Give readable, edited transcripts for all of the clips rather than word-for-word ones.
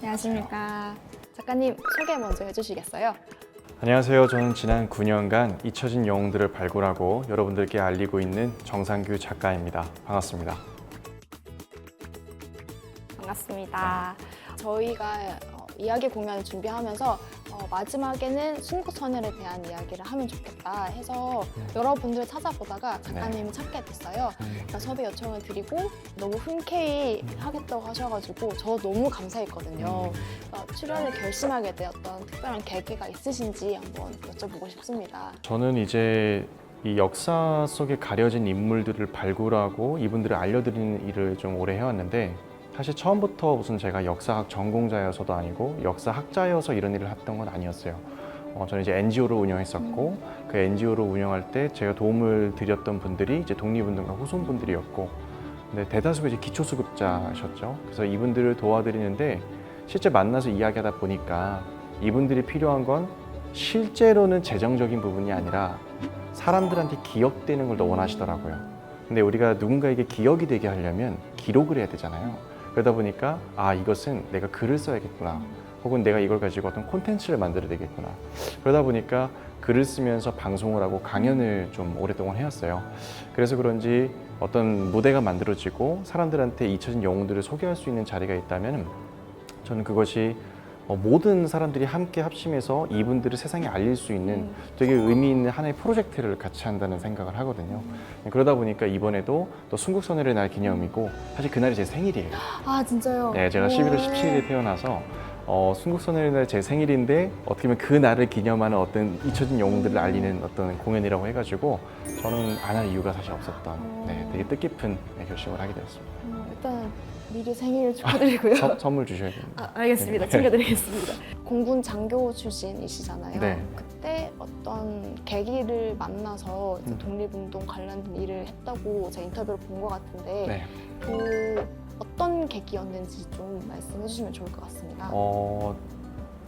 안녕하십니까. 작가님 소개 먼저 해주시겠어요? 안녕하세요. 저는 지난 9년간 잊혀진 영웅들을 발굴하고 여러분들께 알리고 있는 정상규 작가입니다. 반갑습니다. 반갑습니다. 저희가 이야기 공연을 준비하면서 마지막에는 순국선열에 대한 이야기를 하면 좋겠다 해서 여러분들 찾아보다가 작가님을 찾게 됐어요. 그러니까 섭외 요청을 드리고 너무 흔쾌히 하겠다고 하셔가지고 저 너무 감사했거든요. 출연을 결심하게 되었던 특별한 계기가 있으신지 한번 여쭤보고 싶습니다. 저는 이제 이 역사 속에 가려진 인물들을 발굴하고 이분들을 알려드리는 일을 좀 오래 해왔는데 사실 처음부터 무슨 제가 역사학 전공자여서도 아니고 역사학자여서 이런 일을 했던 건 아니었어요. 저는 이제 NGO를 운영했었고 그 NGO를 운영할 때 제가 도움을 드렸던 분들이 이제 독립운동가 후손분들이었고 근데 대다수가 이제 기초수급자셨죠. 그래서 이분들을 도와드리는데 실제 만나서 이야기하다 보니까 이분들이 필요한 건 실제로는 재정적인 부분이 아니라 사람들한테 기억되는 걸 더 원하시더라고요. 근데 우리가 누군가에게 기억이 되게 하려면 기록을 해야 되잖아요. 그러다 보니까 이것은 내가 글을 써야겠구나. 혹은 내가 이걸 가지고 어떤 콘텐츠를 만들어야 되겠구나. 그러다 보니까 글을 쓰면서 방송을 하고 강연을 좀 오랫동안 해왔어요. 그래서 그런지 어떤 무대가 만들어지고 사람들한테 잊혀진 영웅들을 소개할 수 있는 자리가 있다면 저는 그것이 모든 사람들이 함께 합심해서 이분들을 세상에 알릴 수 있는 되게 의미 있는 하나의 프로젝트를 같이 한다는 생각을 하거든요. 그러다 보니까 이번에도 또 순국선열의 날 기념이고 사실 그날이 제 생일이에요. 아 진짜요? 네, 제가 11월 17일에 태어나서 순국선열의 날 제 생일인데 어떻게 보면 그 날을 기념하는 어떤 잊혀진 영웅들을 알리는 어떤 공연이라고 해가지고 저는 안 할 이유가 사실 없었던 되게 뜻깊은 결심을 하게 되었습니다. 일단 미리 생일 축하드리고요. 선물 주셔야 됩니다. 알겠습니다. 챙겨드리겠습니다. 공군 장교 출신이시잖아요. 네. 그때 어떤 계기를 만나서 독립운동 관련 일을 했다고 제가 인터뷰를 본 것 같은데 네. 그 어떤 계기였는지 좀 말씀해 주시면 좋을 것 같습니다.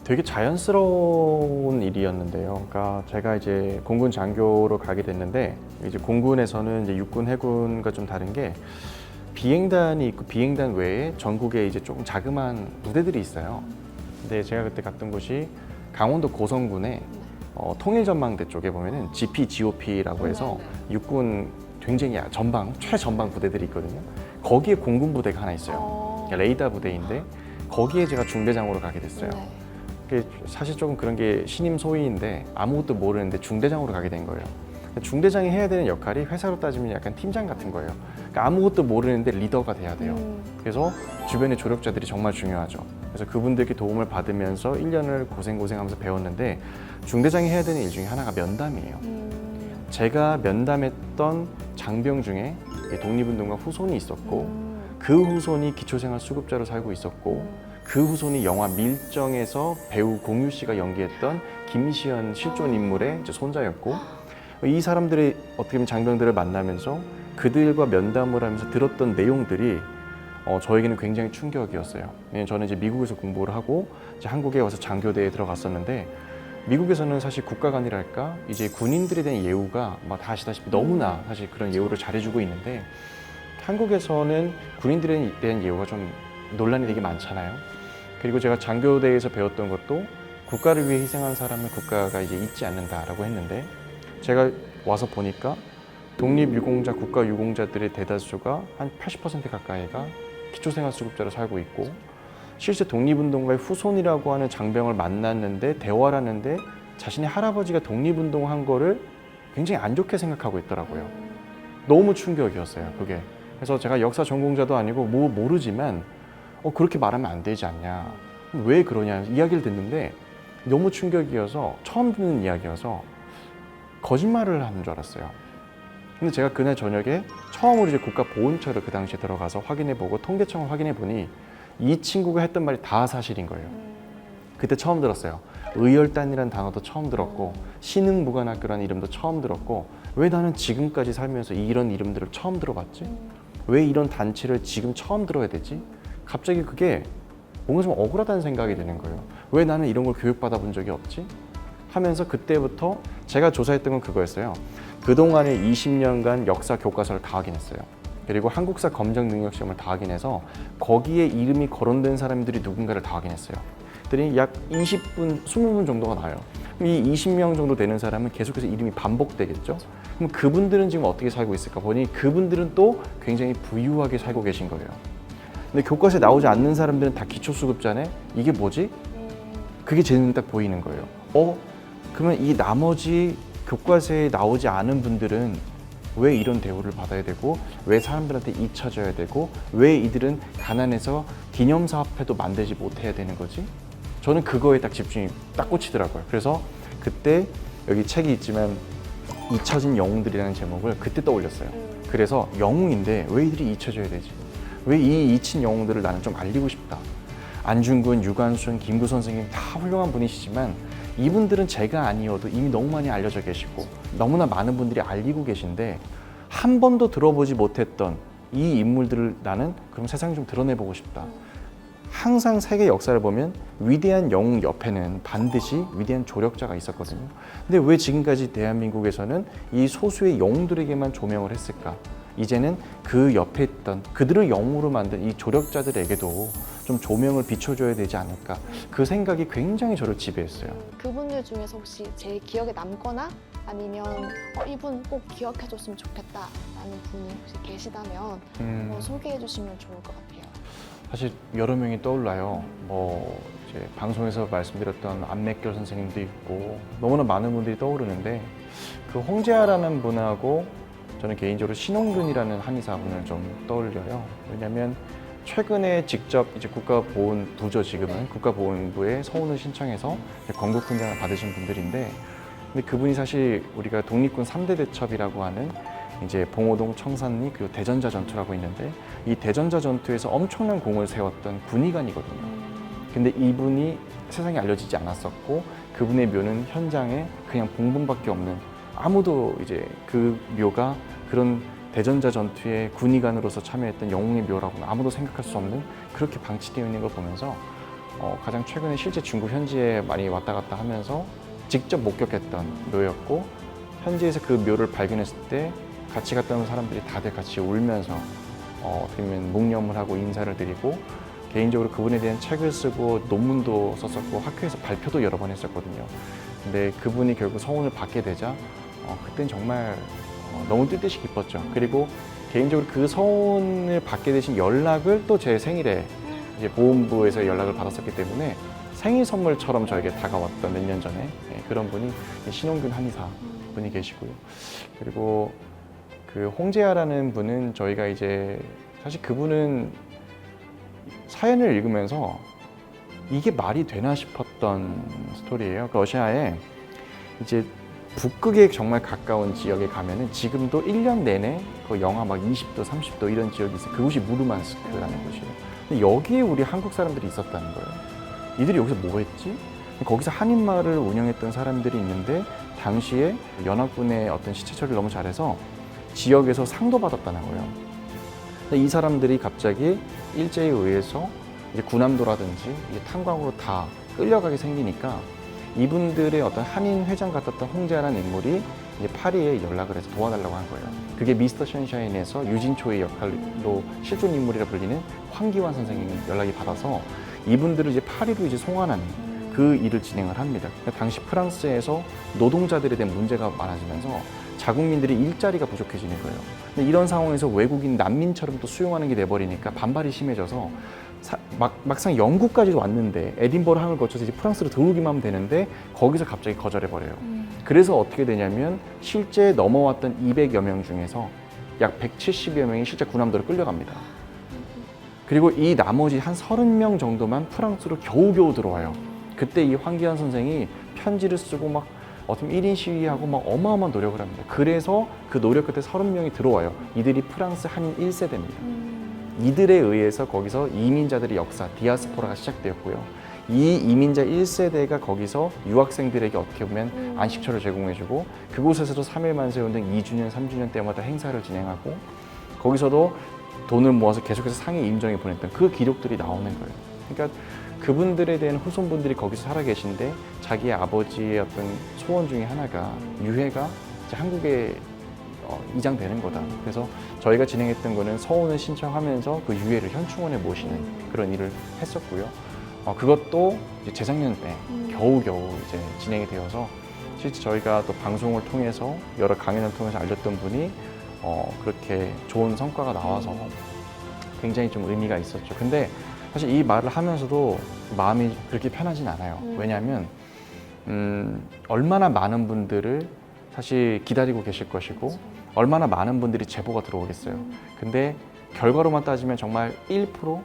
되게 자연스러운 일이었는데요. 그러니까 제가 이제 공군 장교로 가게 됐는데 이제 공군에서는 이제 육군, 해군과 좀 다른 게 비행단이 있고 비행단 외에 전국에 이제 조금 자그마한 부대들이 있어요. 근데 제가 그때 갔던 곳이 강원도 고성군의 통일전망대 쪽에 보면은 GP, GOP라고 해서 육군 굉장히 전방, 최전방 부대들이 있거든요. 거기에 공군 부대가 하나 있어요. 레이더 부대인데 거기에 제가 중대장으로 가게 됐어요. 그게 사실 조금 그런 게 신임 소위인데 아무것도 모르는데 중대장으로 가게 된 거예요. 중대장이 해야 되는 역할이 회사로 따지면 약간 팀장 같은 거예요. 그러니까 아무것도 모르는데 리더가 돼야 돼요. 그래서 주변의 조력자들이 정말 중요하죠. 그래서 그분들께 도움을 받으면서 1년을 고생하면서 배웠는데 중대장이 해야 되는 일 중에 하나가 면담이에요. 제가 면담했던 장병 중에 독립운동가 후손이 있었고 그 후손이 기초생활수급자로 살고 있었고 그 후손이 영화 밀정에서 배우 공유 씨가 연기했던 김시현 실존 인물의 손자였고 이 사람들이 어떻게 보면 장병들을 만나면서 그들과 면담을 하면서 들었던 내용들이 저에게는 굉장히 충격이었어요. 왜냐면 저는 이제 미국에서 공부를 하고 이제 한국에 와서 장교대에 들어갔었는데 미국에서는 사실 국가관이랄까 이제 군인들에 대한 예우가 다 아시다시피 너무나 사실 그런 예우를 잘해주고 있는데 한국에서는 군인들에 대한 예우가 좀 논란이 되게 많잖아요. 그리고 제가 장교대에서 배웠던 것도 국가를 위해 희생한 사람은 국가가 이제 잊지 않는다라고 했는데 제가 와서 보니까 독립유공자, 국가유공자들의 대다수가 한 80% 가까이가 기초생활수급자로 살고 있고 실제 독립운동가의 후손이라고 하는 장병을 만났는데 대화를 하는데 자신의 할아버지가 독립운동한 거를 굉장히 안 좋게 생각하고 있더라고요. 너무 충격이었어요, 그게. 그래서 제가 역사 전공자도 아니고 모르지만 그렇게 말하면 안 되지 않냐. 왜 그러냐 이야기를 듣는데 너무 충격이어서 처음 듣는 이야기여서 거짓말을 하는 줄 알았어요. 근데 제가 그날 저녁에 처음으로 이제 국가보훈처를 그 당시에 들어가서 확인해보고 통계청을 확인해보니 이 친구가 했던 말이 다 사실인 거예요. 그때 처음 들었어요. 의열단이라는 단어도 처음 들었고 신흥무관학교라는 이름도 처음 들었고 왜 나는 지금까지 살면서 이런 이름들을 처음 들어봤지? 왜 이런 단체를 지금 처음 들어야 되지? 갑자기 그게 뭔가 좀 억울하다는 생각이 드는 거예요. 왜 나는 이런 걸 교육받아 본 적이 없지? 하면서 그때부터 제가 조사했던 건 그거였어요. 그동안의 20년간 역사 교과서를 다 확인했어요. 그리고 한국사 검정 능력 시험을 다 확인해서 거기에 이름이 거론된 사람들이 누군가를 다 확인했어요. 그랬더니 약 20분, 20분 정도가 나요. 그럼 이 20명 정도 되는 사람은 계속해서 이름이 반복되겠죠. 그럼 그분들은 지금 어떻게 살고 있을까 보니 그분들은 또 굉장히 부유하게 살고 계신 거예요. 근데 교과서에 나오지 않는 사람들은 다 기초수급자네? 이게 뭐지? 그게 제 눈에 딱 보이는 거예요. 그러면 이 나머지 교과서에 나오지 않은 분들은 왜 이런 대우를 받아야 되고 왜 사람들한테 잊혀져야 되고 왜 이들은 가난해서 기념사업회도 만들지 못해야 되는 거지? 저는 그거에 딱 집중이 딱 꽂히더라고요. 그래서 그때 여기 책이 있지만 잊혀진 영웅들이라는 제목을 그때 떠올렸어요. 그래서 영웅인데 왜 이들이 잊혀져야 되지? 왜 이 잊힌 영웅들을 나는 좀 알리고 싶다. 안중근, 유관순, 김구 선생님 다 훌륭한 분이시지만 이분들은 제가 아니어도 이미 너무 많이 알려져 계시고 너무나 많은 분들이 알리고 계신데 한 번도 들어보지 못했던 이 인물들을 나는 그럼 세상에 좀 드러내보고 싶다. 항상 세계 역사를 보면 위대한 영웅 옆에는 반드시 위대한 조력자가 있었거든요. 근데 왜 지금까지 대한민국에서는 이 소수의 영웅들에게만 조명을 했을까? 이제는 그 옆에 있던 그들을 영웅으로 만든 이 조력자들에게도 좀 조명을 비춰줘야 되지 않을까. 그 생각이 굉장히 저를 지배했어요. 그분들 중에서 혹시 제일 기억에 남거나 아니면 이분 꼭 기억해줬으면 좋겠다라는 분이 혹시 계시다면 소개해주시면 좋을 것 같아요. 사실 여러 명이 떠올라요. 이제 방송에서 말씀드렸던 안맥결 선생님도 있고 너무나 많은 분들이 떠오르는데 그 홍재하라는 분하고 저는 개인적으로 신홍균이라는 한의사분을 좀 떠올려요. 왜냐하면 최근에 직접 이제 국가보훈부죠. 지금은 국가보훈부에 서훈을 신청해서 건국훈장을 받으신 분들인데, 근데 그분이 사실 우리가 독립군 3대 대첩이라고 하는 이제 봉오동, 청산리 그리고 대전자 전투라고 있는데 이 대전자 전투에서 엄청난 공을 세웠던 군의관이거든요. 근데 이분이 세상에 알려지지 않았었고 그분의 묘는 현장에 그냥 봉분밖에 없는, 아무도 이제 그 묘가 그런 대전자 전투에 군의관으로서 참여했던 영웅의 묘라고는 아무도 생각할 수 없는, 그렇게 방치되어 있는 걸 보면서 가장 최근에 실제 중국 현지에 많이 왔다 갔다 하면서 직접 목격했던 묘였고, 현지에서 그 묘를 발견했을 때 같이 갔다 온 사람들이 다들 같이 울면서 어떻게 보면 묵념을 하고 인사를 드리고, 개인적으로 그분에 대한 책을 쓰고 논문도 썼었고 학교에서 발표도 여러 번 했었거든요. 근데 그분이 결국 서훈을 받게 되자 그땐 정말 너무 뜻뜻이 기뻤죠. 그리고 개인적으로 그 서훈을 받게 되신 연락을 또 제 생일에 이제 보훈부에서 연락을 받았었기 때문에 생일 선물처럼 저에게 다가왔던 몇 년 전에 그런 분이 신홍균 한의사 분이 계시고요. 그리고 그 홍재하라는 분은 저희가 이제 사실 그분은 사연을 읽으면서 이게 말이 되나 싶었던 스토리예요. 그 러시아에 이제 북극에 정말 가까운 지역에 가면은 지금도 1년 내내 그 영하 막 20도, 30도 이런 지역이 있어요. 그곳이 무르만스크라는 곳이에요. 근데 여기에 우리 한국 사람들이 있었다는 거예요. 이들이 여기서 뭐 했지? 거기서 한인마을을 운영했던 사람들이 있는데 당시에 연합군의 어떤 시체 처리를 너무 잘해서 지역에서 상도 받았다는 거예요. 근데 이 사람들이 갑자기 일제에 의해서 이제 군함도라든지 이제 탄광으로 다 끌려가게 생기니까 이분들의 어떤 한인 회장 같았던 홍재하라는 인물이 이제 파리에 연락을 해서 도와달라고 한 거예요. 그게 미스터 션샤인에서 유진초의 역할로 실존 인물이라 불리는 황기환 선생님이 연락이 받아서 이분들을 이제 파리로 이제 송환하는 그 일을 진행을 합니다. 그러니까 당시 프랑스에서 노동자들에 대한 문제가 많아지면서 자국민들이 일자리가 부족해지는 거예요. 근데 이런 상황에서 외국인 난민처럼 또 수용하는 게 돼버리니까 반발이 심해져서 막상 영국까지 왔는데 에딘버러 항을 거쳐서 이제 프랑스로 들어오기만 하면 되는데 거기서 갑자기 거절해버려요. 그래서 어떻게 되냐면 실제 넘어왔던 200여 명 중에서 약 170여 명이 실제 군함도로 끌려갑니다. 그리고 이 나머지 한 30명 정도만 프랑스로 겨우겨우 들어와요. 그때 이 황기환 선생이 편지를 쓰고 막 어떻게 1인 시위하고 막 어마어마한 노력을 합니다. 그래서 그 노력 끝에 30명이 들어와요. 이들이 프랑스 한인 1세대입니다. 이들에 의해서 거기서 이민자들의 역사, 디아스포라가 시작되었고요. 이 이민자 1세대가 거기서 유학생들에게 어떻게 보면 안식처를 제공해주고 그곳에서도 3일 만세운 등 2주년, 3주년 때마다 행사를 진행하고 거기서도 돈을 모아서 계속해서 상해 임정에 보냈던 그 기록들이 나오는 거예요. 그러니까 그분들에 대한 후손분들이 거기서 살아 계신데 자기의 아버지의 어떤 소원 중에 하나가 유해가 이제 한국에 이장되는 거다. 그래서 저희가 진행했던 거는 서원을 신청하면서 그 유해를 현충원에 모시는 그런 일을 했었고요. 그것도 이제 재작년에 겨우겨우 이제 진행이 되어서 실제 저희가 또 방송을 통해서 여러 강연을 통해서 알렸던 분이 그렇게 좋은 성과가 나와서 굉장히 좀 의미가 있었죠. 근데 사실 이 말을 하면서도 마음이 그렇게 편하진 않아요. 왜냐하면 얼마나 많은 분들을 사실 기다리고 계실 것이고 얼마나 많은 분들이 제보가 들어오겠어요. 근데 결과로만 따지면 정말 1%?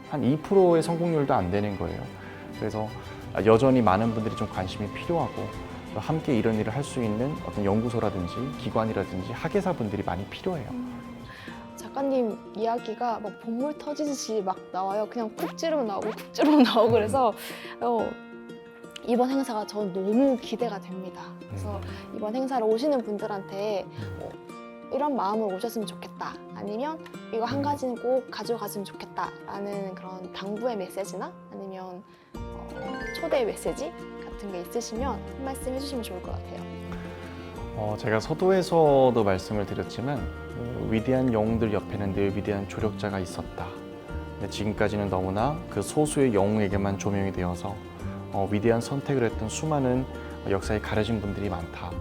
한 2%의 성공률도 안 되는 거예요. 그래서 여전히 많은 분들이 좀 관심이 필요하고 또 함께 이런 일을 할 수 있는 어떤 연구소라든지 기관이라든지 학예사분들이 많이 필요해요. 작가님 이야기가 막 본물 터지듯이 막 나와요. 그냥 쿡 찌르면 나오고 쿡 찌르면 나오고 그래서 이번 행사가 전 너무 기대가 됩니다. 그래서 이번 행사를 오시는 분들한테 이런 마음으로 오셨으면 좋겠다. 아니면 이거 한 가지는 꼭 가져갔으면 좋겠다라는 그런 당부의 메시지나 아니면 초대 메시지 같은 게 있으시면 한 말씀 해주시면 좋을 것 같아요. 제가 서두에서도 말씀을 드렸지만 위대한 영웅들 옆에는 늘 위대한 조력자가 있었다. 근데 지금까지는 너무나 그 소수의 영웅에게만 조명이 되어서 위대한 선택을 했던 수많은 역사에 가려진 분들이 많다.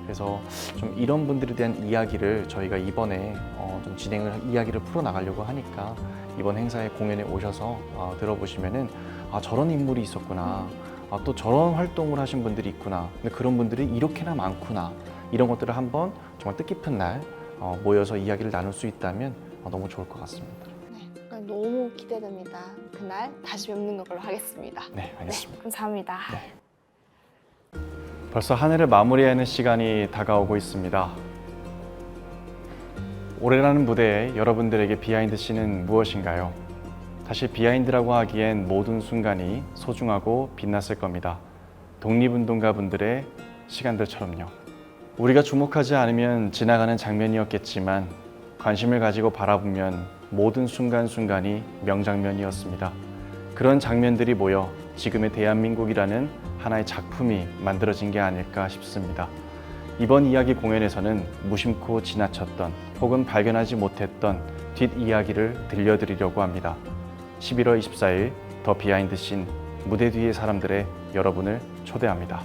그래서 좀 이런 분들에 대한 이야기를 저희가 이번에 좀 이야기를 풀어나가려고 하니까 이번 행사에 공연에 오셔서 들어보시면은 저런 인물이 있었구나. 또 저런 활동을 하신 분들이 있구나. 근데 그런 분들이 이렇게나 많구나. 이런 것들을 한번 정말 뜻깊은 날 모여서 이야기를 나눌 수 있다면 너무 좋을 것 같습니다. 네, 너무 기대됩니다. 그날 다시 뵙는 걸로 하겠습니다. 네, 알겠습니다. 네, 감사합니다. 네. 벌써 한 해를 마무리하는 시간이 다가오고 있습니다. 올해라는 무대에 여러분들에게 비하인드 씬은 무엇인가요? 사실 비하인드라고 하기엔 모든 순간이 소중하고 빛났을 겁니다. 독립운동가분들의 시간들처럼요. 우리가 주목하지 않으면 지나가는 장면이었겠지만 관심을 가지고 바라보면 모든 순간순간이 명장면이었습니다. 그런 장면들이 모여 지금의 대한민국이라는 하나의 작품이 만들어진 게 아닐까 싶습니다. 이번 이야기 공연에서는 무심코 지나쳤던 혹은 발견하지 못했던 뒷이야기를 들려드리려고 합니다. 11월 24일 더 비하인드 씬 무대 뒤의 사람들의 여러분을 초대합니다.